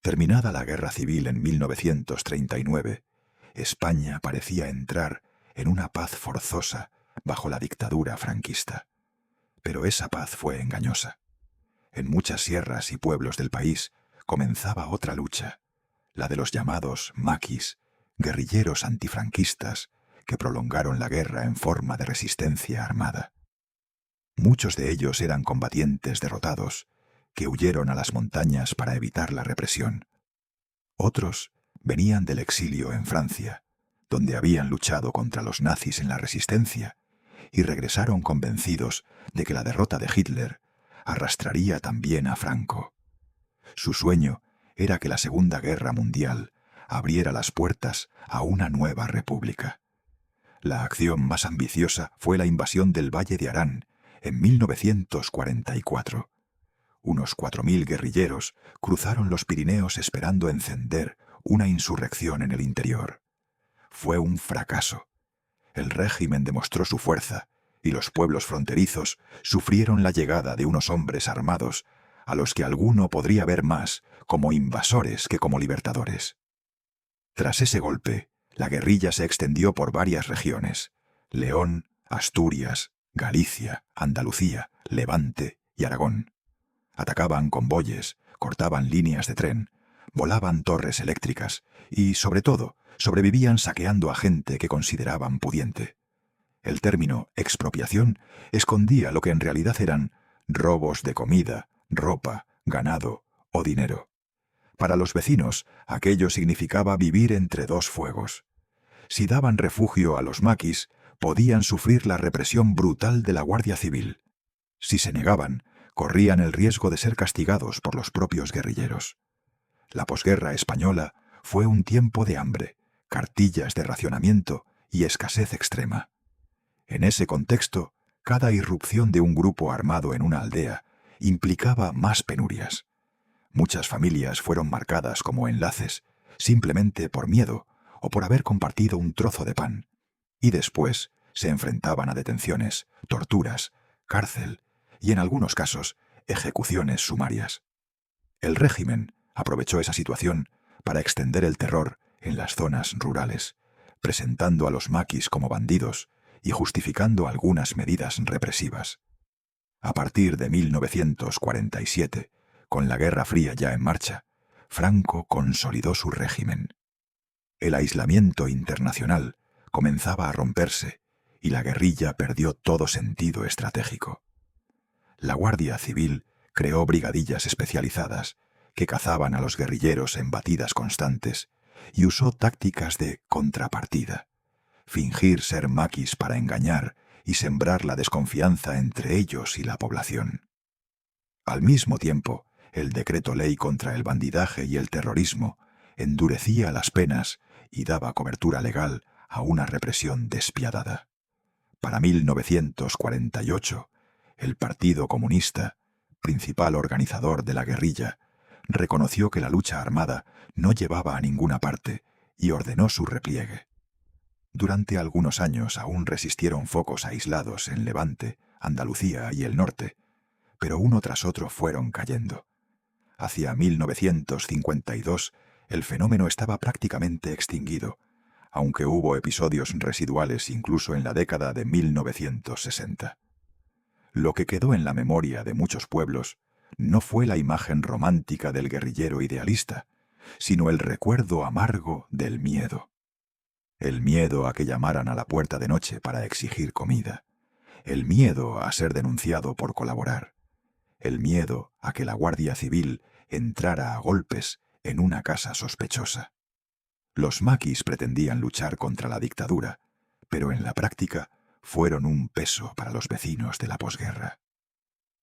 Terminada la Guerra Civil en 1939, España parecía entrar en una paz forzosa bajo la dictadura franquista. Pero esa paz fue engañosa. En muchas sierras y pueblos del país comenzaba otra lucha, la de los llamados maquis, guerrilleros antifranquistas que prolongaron la guerra en forma de resistencia armada. Muchos de ellos eran combatientes derrotados que huyeron a las montañas para evitar la represión. Otros venían del exilio en Francia, donde habían luchado contra los nazis en la resistencia, y regresaron convencidos de que la derrota de Hitler arrastraría también a Franco. Su sueño era que la Segunda Guerra Mundial abriera las puertas a una nueva república. La acción más ambiciosa fue la invasión del Valle de Arán en 1944. Unos 4.000 guerrilleros cruzaron los Pirineos esperando encender una insurrección en el interior. Fue un fracaso. El régimen demostró su fuerza y los pueblos fronterizos sufrieron la llegada de unos hombres armados a los que alguno podría ver más como invasores que como libertadores. Tras ese golpe, la guerrilla se extendió por varias regiones: León, Asturias, Galicia, Andalucía, Levante y Aragón. Atacaban convoyes, cortaban líneas de tren, volaban torres eléctricas y, sobre todo, sobrevivían saqueando a gente que consideraban pudiente. El término expropiación escondía lo que en realidad eran robos de comida, ropa, ganado o dinero. Para los vecinos, aquello significaba vivir entre dos fuegos. Si daban refugio a los maquis, podían sufrir la represión brutal de la Guardia Civil. Si se negaban, corrían el riesgo de ser castigados por los propios guerrilleros. La posguerra española fue un tiempo de hambre, cartillas de racionamiento y escasez extrema. En ese contexto, cada irrupción de un grupo armado en una aldea implicaba más penurias. Muchas familias fueron marcadas como enlaces, simplemente por miedo o por haber compartido un trozo de pan, y después se enfrentaban a detenciones, torturas, cárcel y, en algunos casos, ejecuciones sumarias. El régimen aprovechó esa situación para extender el terror en las zonas rurales, presentando a los maquis como bandidos y justificando algunas medidas represivas. A partir de 1947, con la Guerra Fría ya en marcha, Franco consolidó su régimen. El aislamiento internacional comenzaba a romperse y la guerrilla perdió todo sentido estratégico. La Guardia Civil creó brigadillas especializadas que cazaban a los guerrilleros en batidas constantes y usó tácticas de contrapartida: fingir ser maquis para engañar y sembrar la desconfianza entre ellos y la población. Al mismo tiempo, el decreto ley contra el bandidaje y el terrorismo endurecía las penas y daba cobertura legal a una represión despiadada. Para 1948, el Partido Comunista, principal organizador de la guerrilla, reconoció que la lucha armada no llevaba a ninguna parte y ordenó su repliegue. Durante algunos años aún resistieron focos aislados en Levante, Andalucía y el norte, pero uno tras otro fueron cayendo. Hacia 1952 el fenómeno estaba prácticamente extinguido, aunque hubo episodios residuales incluso en la década de 1960. Lo que quedó en la memoria de muchos pueblos no fue la imagen romántica del guerrillero idealista, sino el recuerdo amargo del miedo. El miedo a que llamaran a la puerta de noche para exigir comida. El miedo a ser denunciado por colaborar. El miedo a que la Guardia Civil entrara a golpes en una casa sospechosa. Los maquis pretendían luchar contra la dictadura, pero en la práctica fueron un peso para los vecinos de la posguerra.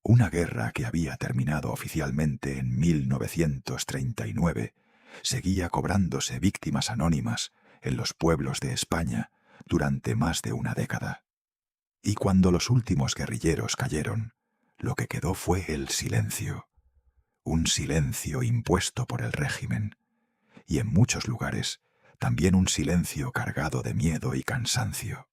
Una guerra que había terminado oficialmente en 1939 seguía cobrándose víctimas anónimas en los pueblos de España durante más de una década. Y cuando los últimos guerrilleros cayeron, lo que quedó fue el silencio. Un silencio impuesto por el régimen. Y en muchos lugares, también un silencio cargado de miedo y cansancio.